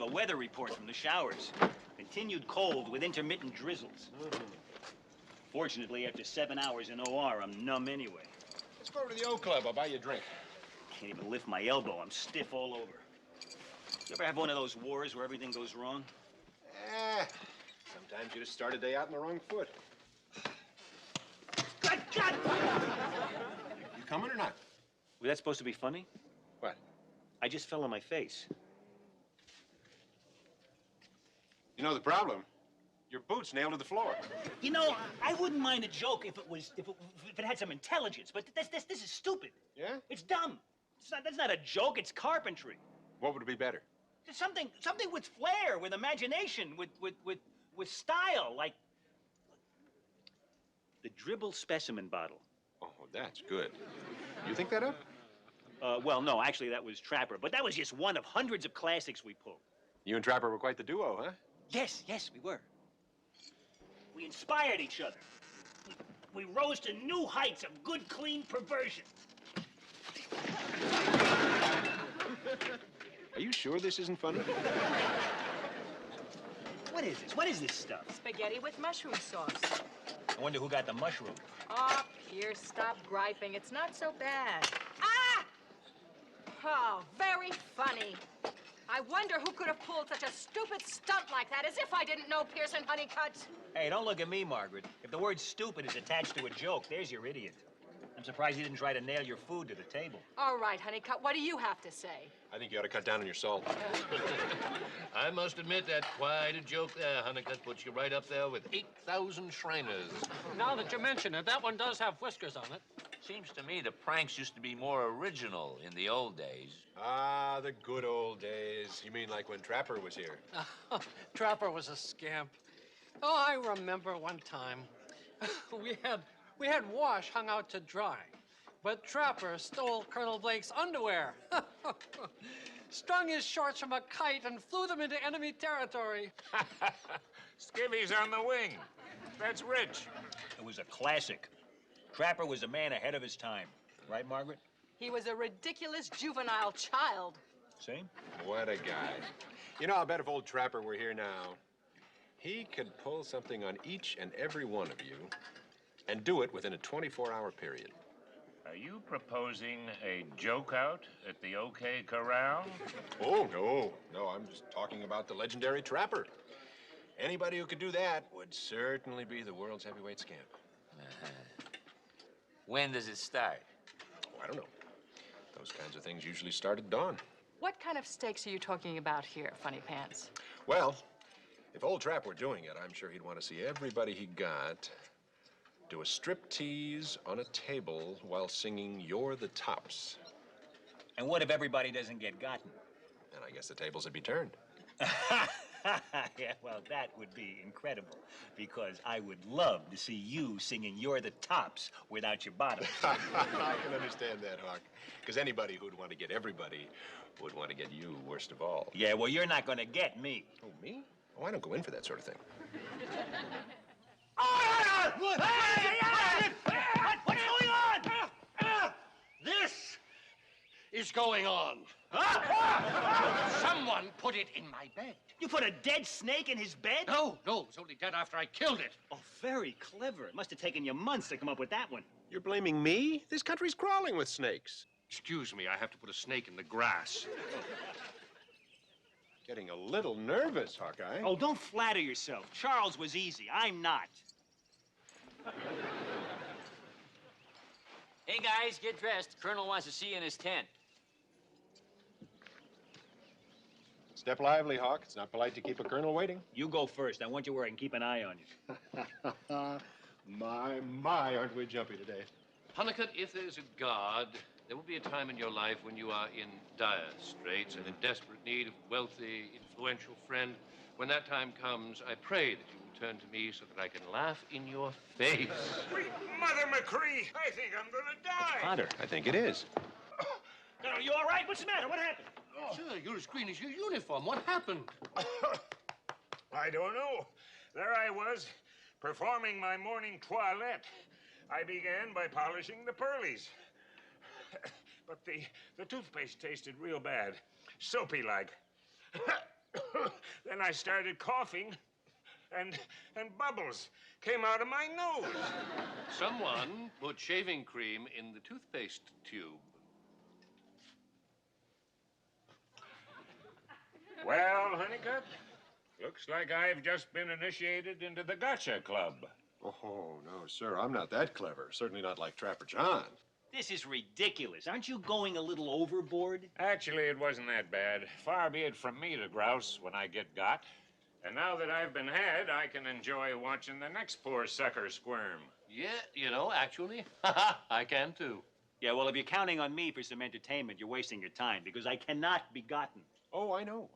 a weather report from the showers. Continued cold with intermittent drizzles. Fortunately, after 7 hours in OR, I'm numb anyway. Let's go over to the O Club. I'll buy you a drink. Can't even lift my elbow. I'm stiff all over. You ever have one of those wars where everything goes wrong? Sometimes you just start a day out on the wrong foot. God! You coming or not? Was that supposed to be funny? What? I just fell on my face. You know the problem? Your boot's nailed to the floor. You know, I wouldn't mind a joke if it had some intelligence, but this is stupid. Yeah? It's dumb. That's not a joke. It's carpentry. What would be better? Just something with flair, with imagination, with style, like the dribble specimen bottle. Oh, that's good. You think that up? Well, no, actually, that was Trapper, but that was just one of hundreds of classics we pulled. You and Trapper were quite the duo, huh? Yes, we were. We inspired each other. We rose to new heights of good, clean perversion. Are you sure this isn't funny? What is this? What is this stuff? Spaghetti with mushroom sauce. I wonder who got the mushroom. Oh, Pierce, stop griping. It's not so bad. Ah! Oh, very funny. I wonder who could have pulled such a stupid stunt like that, as if I didn't know Pierce and Honeycutt. Hey, don't look at me, Margaret. If the word stupid is attached to a joke, there's your idiot. I'm surprised you didn't try to nail your food to the table. All right, Honeycutt, what do you have to say? I think you ought to cut down on your salt. I must admit that quite a joke there, Honeycutt. Puts you right up there with 8,000 Shriners. Now that you mention it, that one does have whiskers on it. Seems to me the pranks used to be more original in the old days. Ah, the good old days. You mean like when Trapper was here? Trapper was a scamp. Oh, I remember one time. We had Wash hung out to dry, but Trapper stole Colonel Blake's underwear. Strung his shorts from a kite and flew them into enemy territory. Skivvy's on the wing. That's rich. It was a classic. Trapper was a man ahead of his time. Right, Margaret? He was a ridiculous juvenile child. See? What a guy. You know, I'll bet if old Trapper were here now, he could pull something on each and every one of you and do it within a 24-hour period. Are you proposing a joke out at the OK Corral? Oh, no, I'm just talking about the legendary Trapper. Anybody who could do that would certainly be the world's heavyweight scamp. When does it start? Oh, I don't know. Those kinds of things usually start at dawn. What kind of stakes are you talking about here, Funny Pants? Well, if old Trap were doing it, I'm sure he'd want to see everybody he got do a striptease on a table while singing You're the Tops. And what if everybody doesn't get gotten? And I guess the tables would be turned. Yeah, well, that would be incredible, because I would love to see you singing You're the Tops without your bottom. I can understand that, Hawk. Because anybody who'd want to get everybody would want to get you worst of all. Yeah, well, you're not going to get me. Oh, me? Oh, I don't go in for that sort of thing. What's going on? This is going on. Someone put it in my bed. You put a dead snake in his bed? No, it was only dead after I killed it. Oh, very clever. It must have taken you months to come up with that one. You're blaming me? This country's crawling with snakes. Excuse me, I have to put a snake in the grass. Getting a little nervous, Hawkeye. Oh, don't flatter yourself. Charles was easy. I'm not. Hey, guys, get dressed. Colonel wants to see you in his tent. Step lively, Hawk. It's not polite to keep a colonel waiting. You go first. I want you where I can keep an eye on you. My, aren't we jumpy today? Honeycutt, if there's a God, there will be a time in your life when you are in dire straits and in desperate need of a wealthy, influential friend. When that time comes, I pray that you will turn to me so that I can laugh in your face. Sweet Mother McCree, I think I'm gonna die. Potter. I think it is. Colonel, you all right? What's the matter? What happened? Sir, you're as green as your uniform. What happened? I don't know. There I was, performing my morning toilette. I began by polishing the pearlies. But the toothpaste tasted real bad. Soapy-like. Then I started coughing, and bubbles came out of my nose. Someone put shaving cream in the toothpaste tube. Well, Honeycutt, looks like I've just been initiated into the Gotcha Club. Oh, no, sir. I'm not that clever. Certainly not like Trapper John. This is ridiculous. Aren't you going a little overboard? Actually, it wasn't that bad. Far be it from me to grouse when I get got. And now that I've been had, I can enjoy watching the next poor sucker squirm. Yeah, you know, actually, I can too. Yeah, well, if you're counting on me for some entertainment, you're wasting your time because I cannot be gotten. Oh, I know.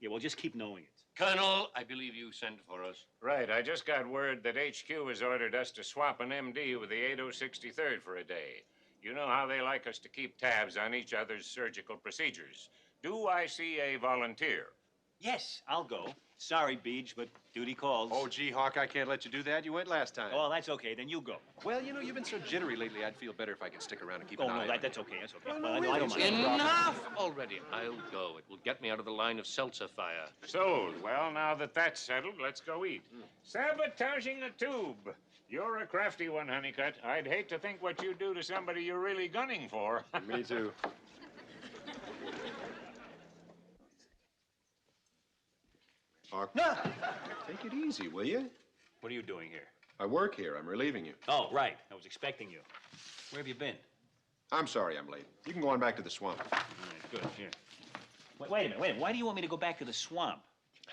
Yeah, well, just keep knowing it. Colonel, I believe you sent for us. Right, I just got word that HQ has ordered us to swap an MD with the 8063rd for a day. You know how they like us to keep tabs on each other's surgical procedures. Do I see a volunteer? Yes, I'll go. Sorry, Beej, but duty calls. Oh, gee, Hawk, I can't let you do that. You went last time. Oh, that's okay. Then you go. Well, you know, you've been so jittery lately, I'd feel better if I could stick around and keep Oh, an eye no, on you. that's okay. That's okay. No, no, Well, I really, don't mind. Enough already. I'll go. It will get me out of the line of seltzer fire. Sold. Well, now that that's settled, let's go eat. Sabotaging a tube. You're a crafty one, Honeycutt. I'd hate to think what you'd do to somebody you're really gunning for. Me too. Hawk, take it easy, will you? What are you doing here? I work here. I'm relieving you. Oh, right. I was expecting you. Where have you been? I'm sorry I'm late. You can go on back to the swamp. All right, good. Here. Wait a minute. Why do you want me to go back to the swamp?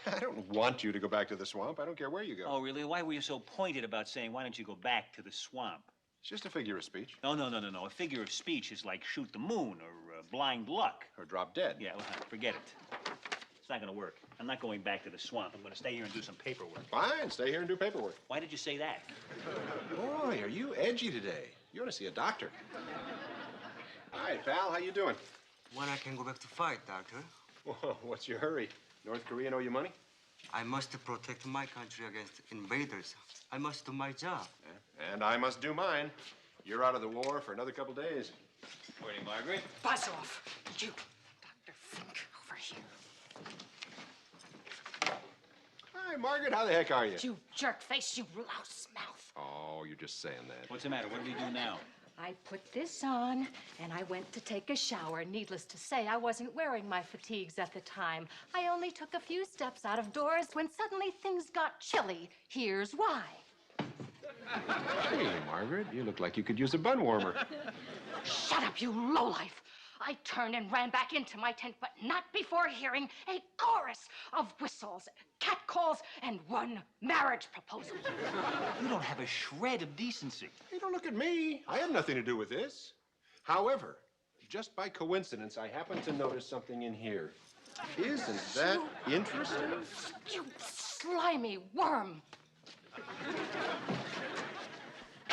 I don't want you to go back to the swamp. I don't care where you go. Oh, really? Why were you so pointed about saying, why don't you go back to the swamp? It's just a figure of speech. No. A figure of speech is like shoot the moon or blind luck. Or drop dead. Yeah, well, forget it. It's not going to work. I'm not going back to the swamp. I'm going to stay here and do some paperwork. Fine, stay here and do paperwork. Why did you say that? Boy, are you edgy today. You ought to see a doctor. Hi, pal. How you doing? When I can go back to fight, Doctor? Whoa, what's your hurry? North Korea owe you money? I must protect my country against invaders. I must do my job. Yeah, and I must do mine. You're out of the war for another couple days. Morning, Margaret. Buzz off. You, Dr. Fink, over here. Hi, Margaret. How the heck are you? You jerk face, you louse mouth. Oh, you're just saying that. What's the matter? What do we do now? I put this on, and I went to take a shower. Needless to say, I wasn't wearing my fatigues at the time. I only took a few steps out of doors when suddenly things got chilly. Here's why. Hey, Margaret, you look like you could use a bun warmer. Shut up, you lowlife. I turned and ran back into my tent, but not before hearing a chorus of whistles, catcalls, and one marriage proposal. You don't have a shred of decency. Hey, don't look at me. I had nothing to do with this. However, just by coincidence, I happened to notice something in here. Isn't that interesting? You slimy worm.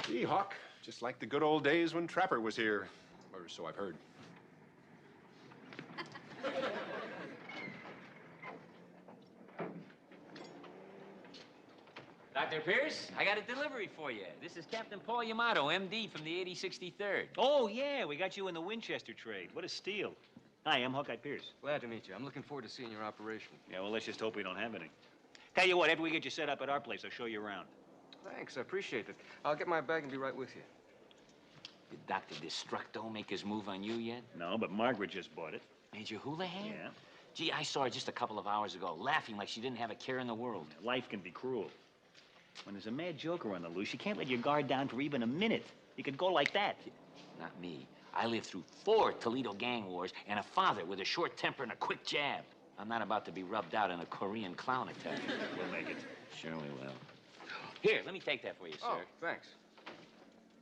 Gee, Hawk, just like the good old days when Trapper was here. Or so I've heard. Dr. Pierce, I got a delivery for you. This is Captain Paul Yamato, MD from the 8063rd. Oh, yeah, we got you in the Winchester trade. What a steal. Hi, I'm Hawkeye Pierce. Glad to meet you. I'm looking forward to seeing your operation. Yeah, well, let's just hope we don't have any. Tell you what, after we get you set up at our place, I'll show you around. Thanks, I appreciate it. I'll get my bag and be right with you. Did Dr. Destructo make his move on you yet? No, but Margaret just bought it. Major Houlihan? Yeah. Gee, I saw her just a couple of hours ago, laughing like she didn't have a care in the world. Life can be cruel. When there's a mad joker on the loose, you can't let your guard down for even a minute. You could go like that. Not me. I lived through 4 Toledo gang wars and a father with a short temper and a quick jab. I'm not about to be rubbed out in a Korean clown attack. We'll make it. Sure we will. Here, let me take that for you, sir. Oh, thanks.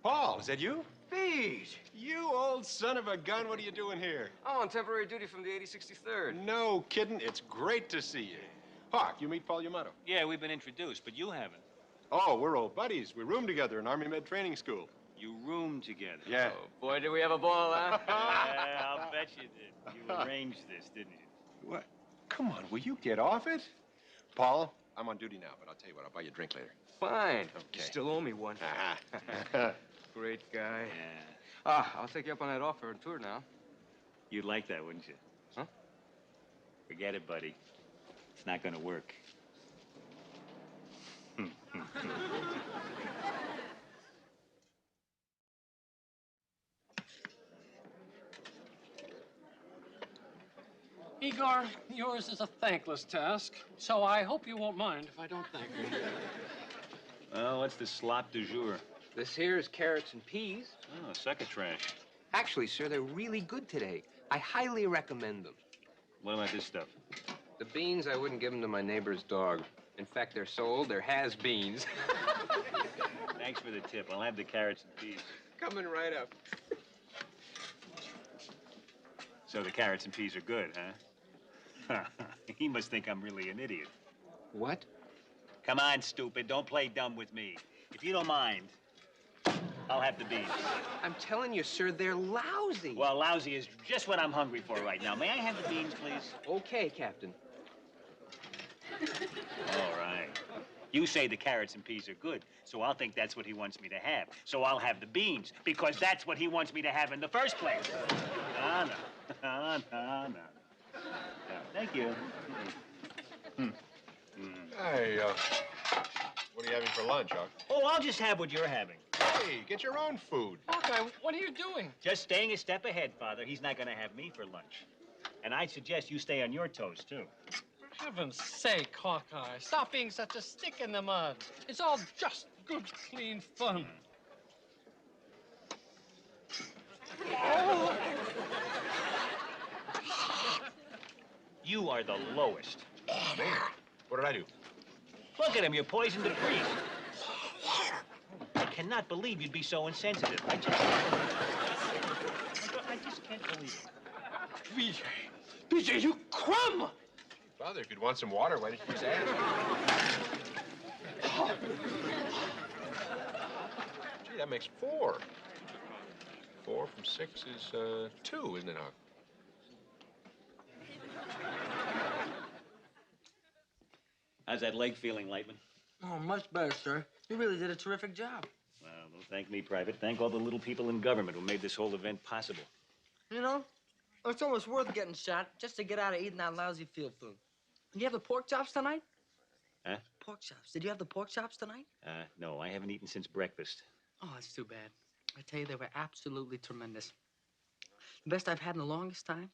Paul, is that you? Beej, you old son of a gun. What are you doing here? I'm on temporary duty from the 8063rd. No kidding. It's great to see you. Hawk, you meet Paul Yamato. Yeah, we've been introduced, but you haven't. Oh, we're old buddies. We roomed together in Army Med Training School. You roomed together. Yeah. Oh, boy, did we have a ball, huh? Yeah, I'll bet you did. You arranged this, didn't you? What? Come on, will you get off it? Paul, I'm on duty now, but I'll tell you what, I'll buy you a drink later. Fine. Okay. You still owe me one. Great guy. Yeah. I'll take you up on that offer and tour now. You'd like that, wouldn't you? Huh? Forget it, buddy. It's not gonna work. Igor, yours is a thankless task, so I hope you won't mind if I don't thank you. Well, what's the slop du jour? This here is carrots and peas. Oh, succotash. Actually, sir, they're really good today. I highly recommend them. What about this stuff? The beans, I wouldn't give them to my neighbor's dog. In fact, they're so old, they're has-beens. Thanks for the tip. I'll have the carrots and peas. Coming right up. So the carrots and peas are good, huh? He must think I'm really an idiot. What? Come on, stupid. Don't play dumb with me. If you don't mind, I'll have the beans. I'm telling you, sir, they're lousy. Well, lousy is just what I'm hungry for right now. May I have the beans, please? Okay, Captain. All right. You say the carrots and peas are good, so I'll think that's what he wants me to have. So I'll have the beans, because that's what he wants me to have in the first place. No. Thank you. Hey, what are you having for lunch, Huck? Oh, I'll just have what you're having. Hey, get your own food. Hawkeye, what are you doing? Just staying a step ahead, Father. He's not going to have me for lunch. And I'd suggest you stay on your toes, too. For heaven's sake, Hawkeye, stop being such a stick in the mud. It's all just good, clean fun. You are the lowest. Me? What did I do? Look at him. You're poisoned to freeze. I cannot believe you'd be so insensitive. I just can't believe it. BJ, you crumb! Father, if you'd want some water, why didn't you just ask? Gee, that makes 4. 4 from 6 is 2, isn't it, Huck? How's that leg feeling, Lightman? Oh, much better, sir. You really did a terrific job. Well, don't thank me, Private. Thank all the little people in government who made this whole event possible. You know, it's almost worth getting shot just to get out of eating that lousy field food. Did you have the pork chops tonight? Huh? Pork chops. Did you have the pork chops tonight? No, I haven't eaten since breakfast. Oh, that's too bad. I tell you, they were absolutely tremendous. The best I've had in the longest time.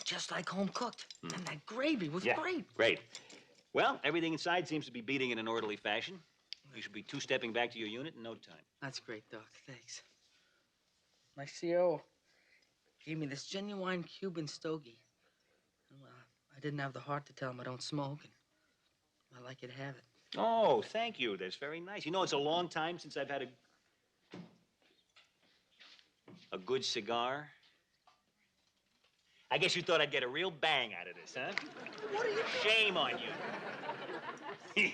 Just like home cooked. And that gravy was great. Great. Well, everything inside seems to be beating in an orderly fashion. You should be two-stepping back to your unit in no time. That's great, Doc. Thanks. My CO gave me this genuine Cuban stogie. And, I didn't have the heart to tell him I don't smoke, and I'd like you to have it. Oh, thank you. That's very nice. You know, it's a long time since I've had a good cigar. I guess you thought I'd get a real bang out of this, huh? What are you... Shame on you.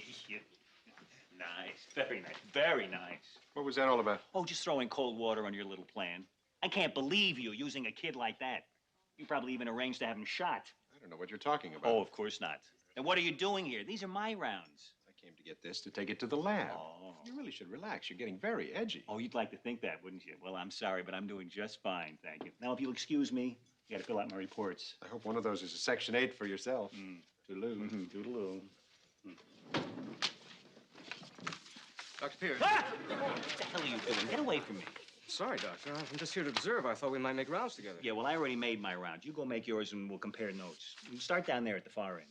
Nice. Very nice. Very nice. What was that all about? Oh, just throwing cold water on your little plan. I can't believe you using a kid like that. You probably even arranged to have him shot. I don't know what you're talking about. Oh, of course not. And what are you doing here? These are my rounds. I came to get this to take it to the lab. Oh. You really should relax. You're getting very edgy. Oh, you'd like to think that, wouldn't you? Well, I'm sorry, but I'm doing just fine, thank you. Now, if you'll excuse me, you gotta fill out my reports. I hope one of those is a Section 8 for yourself. Toodaloo. Toodaloo. Dr. Pierce. Ah! What the hell are you doing? Get away from me. Sorry, Doctor. I'm just here to observe. I thought we might make rounds together. Yeah, well, I already made my round. You go make yours and we'll compare notes. We'll start down there at the far end.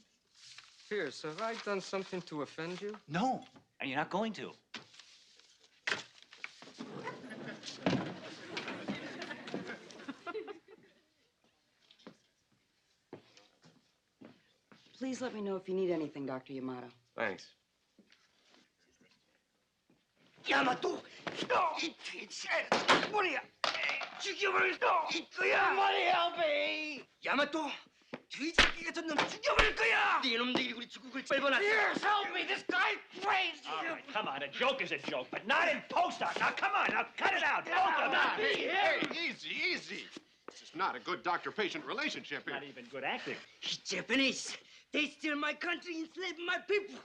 Pierce, have I done something to offend you? No, and you're not going to. Please let me know if you need anything, Dr. Yamato. Thanks. 야마토! 머리야! 죽여버릴 거야! 머리야, 배! 야마토! 뒤집기 같은 놈 죽여버릴 거야! 네 놈들이 우리 주국을 밟아놨어! Yes, help me! This guy crazy! All right, come on. A joke is a joke, but not in post-op. Now, come on. Now, cut it out. Both of them. Hey, easy. This is not a good doctor-patient relationship here. Not even good acting. Japanese! They steal my country, enslave my people!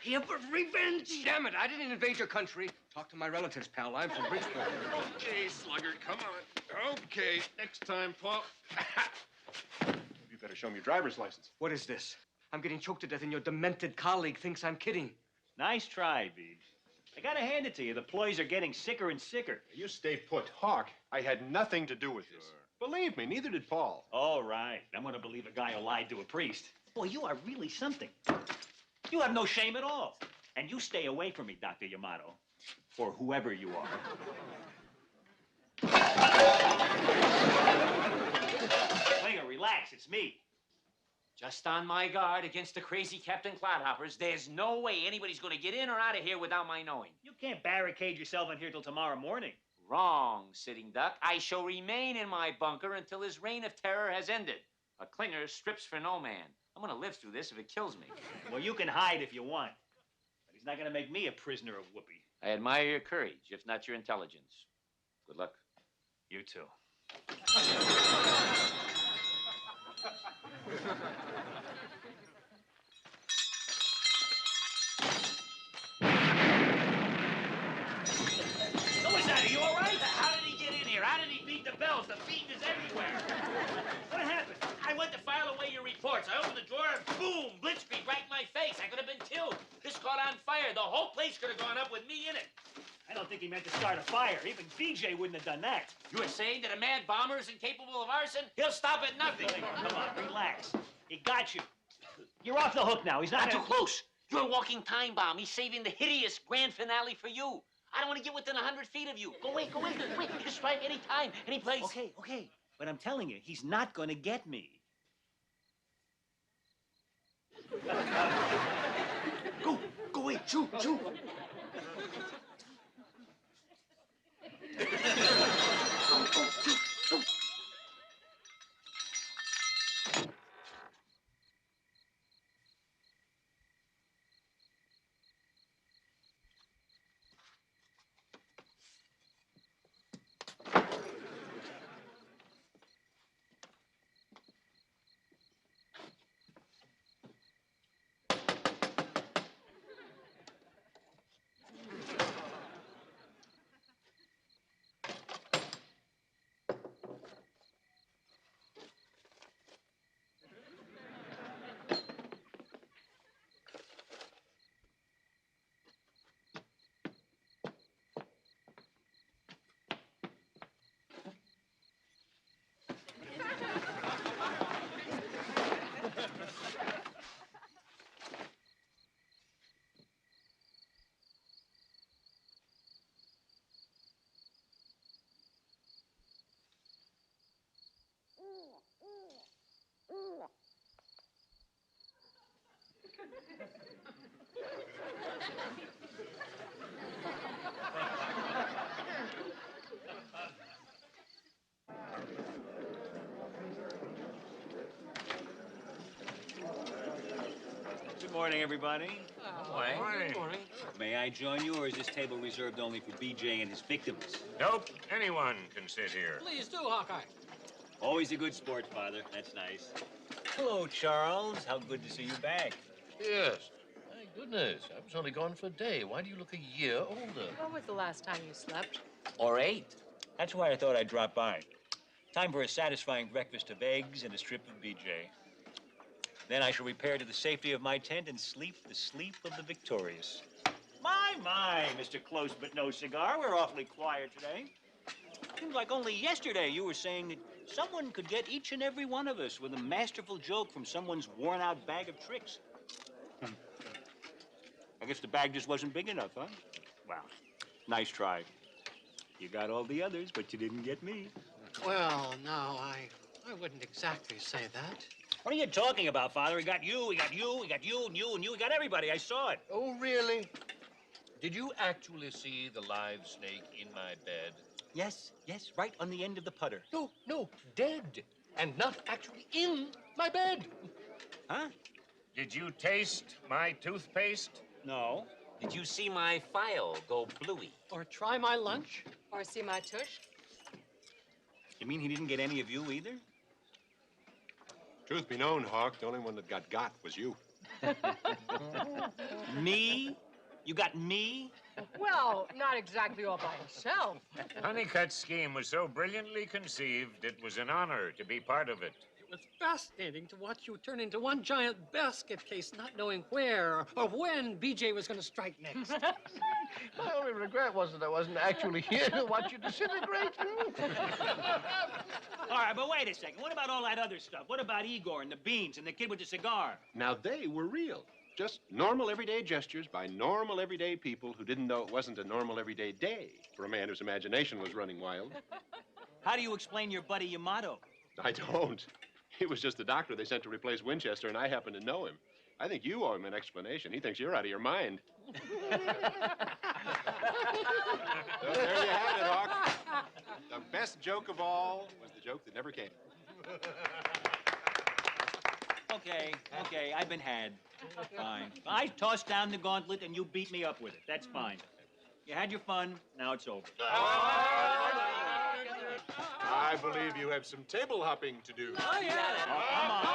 Here for revenge! Damn it, I didn't invade your country. Talk to my relatives, pal. I'm from Bridgeport. Okay, Sluggard, come on. Okay, next time, Paul. You better show me your driver's license. What is this? I'm getting choked to death and your demented colleague thinks I'm kidding. Nice try, Beach. I gotta hand it to you. The ploys are getting sicker and sicker. You stay put. Hawk, I had nothing to do with this. Believe me, neither did Paul. All right. I'm gonna believe a guy who lied to a priest. Boy, you are really something. You have no shame at all. And you stay away from me, Dr. Yamato. Or whoever you are. Klinger, relax. It's me. Just on my guard against the crazy Captain Clodhoppers. There's no way anybody's going to get in or out of here without my knowing. You can't barricade yourself in here till tomorrow morning. Wrong, Sitting Duck. I shall remain in my bunker until his reign of terror has ended. A Klinger strips for no man. I'm going to live through this if it kills me. Well, you can hide if you want. But he's not going to make me a prisoner of Whoopi. I admire your courage, if not your intelligence. Good luck. You too. Are you all right? How did he get in here? How did he beat the bells? The feed is everywhere. What happened? I went to file away your reports. I opened the drawer and boom, blitzkrieg right in my face. I could have been killed. This caught on fire. The whole place could have gone up with me in it. I don't think he meant to start a fire. Even BJ wouldn't have done that. You are saying that a mad bomber is incapable of arson? He'll stop at nothing. Come on, relax. He got you. You're off the hook now. He's not too close. You're a walking time bomb. He's saving the hideous grand finale for you. I don't want to get within 100 feet of you. Go away, go away. Wait, you can strike any time, any place. Okay. But I'm telling you, he's not going to get me. Go away. Shoot. Good morning, everybody. Good morning. May I join you, or is this table reserved only for BJ and his victims? Nope, anyone can sit here. Please do, Hawkeye. Always a good sport, Father. That's nice. Hello, Charles. How good to see you back. Yes. My goodness, I was only gone for a day. Why do you look a year older? When was the last time you slept? Or 8. That's why I thought I'd drop by. Time for a satisfying breakfast of eggs and a strip of BJ. Then I shall repair to the safety of my tent and sleep the sleep of the victorious. My, Mr. Close but no cigar. We're awfully quiet today. Seems like only yesterday you were saying that someone could get each and every one of us with a masterful joke from someone's worn-out bag of tricks. I guess the bag just wasn't big enough, huh? Well, nice try. You got all the others, but you didn't get me. Well, no, I wouldn't exactly say that. What are you talking about, Father? We got you, we got you, we got you, and you, and you. We got everybody. I saw it. Oh, really? Did you actually see the live snake in my bed? Yes, right on the end of the putter. No, dead. And not actually in my bed. Huh? Did you taste my toothpaste? No. Did you see my file go bluey? Or try my lunch? Or see my tush? You mean he didn't get any of you either? Truth be known, Hawk, the only one that got was you. Me? You got me? Well, not exactly all by himself. Honeycutt's scheme was so brilliantly conceived, it was an honor to be part of it. It It's fascinating to watch you turn into one giant basket case, not knowing where or when BJ was going to strike next. My only regret was that I wasn't actually here to watch you disintegrate. All right, but wait a second. What about all that other stuff? What about Igor and the beans and the kid with the cigar? Now, they were real. Just normal everyday gestures by normal everyday people who didn't know it wasn't a normal everyday day for a man whose imagination was running wild. How do you explain your buddy Yamato? I don't. He was just the doctor they sent to replace Winchester, and I happen to know him. I think you owe him an explanation. He thinks you're out of your mind. Well, there you have it, Hawk. The best joke of all was the joke that never came. Okay, I've been had. Fine. I tossed down the gauntlet and you beat me up with it. That's fine. You had your fun, now it's over. I believe you have some table hopping to do. Oh, yeah. Come on.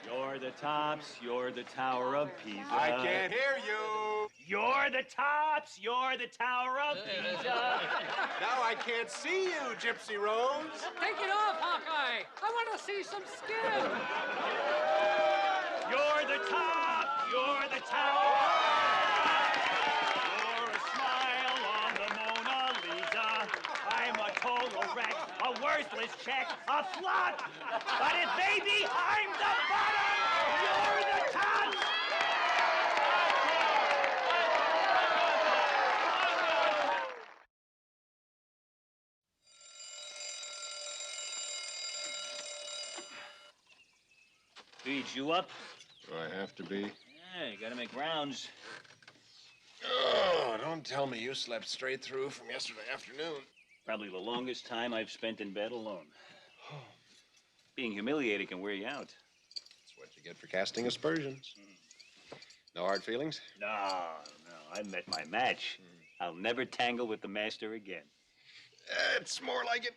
You're the tops, you're the Tower of Pisa. I can't hear you. You're the tops, you're the Tower of Pisa. Now I can't see you, Gypsy Rose. Take it off, Hawkeye. I want to see some skin. You're the top, you're the tower. You're a smile on the Mona Lisa. I'm a total wreck, a worthless check, a flop. But it may be I'm the bottom. You're the top. Beat you up? Do I have to be? Yeah, you gotta make rounds. Oh, don't tell me you slept straight through from yesterday afternoon. Probably the longest time I've spent in bed alone. Being humiliated can wear you out. That's what you get for casting aspersions. No hard feelings? No, I met my match. I'll never tangle with the master again. It's more like it.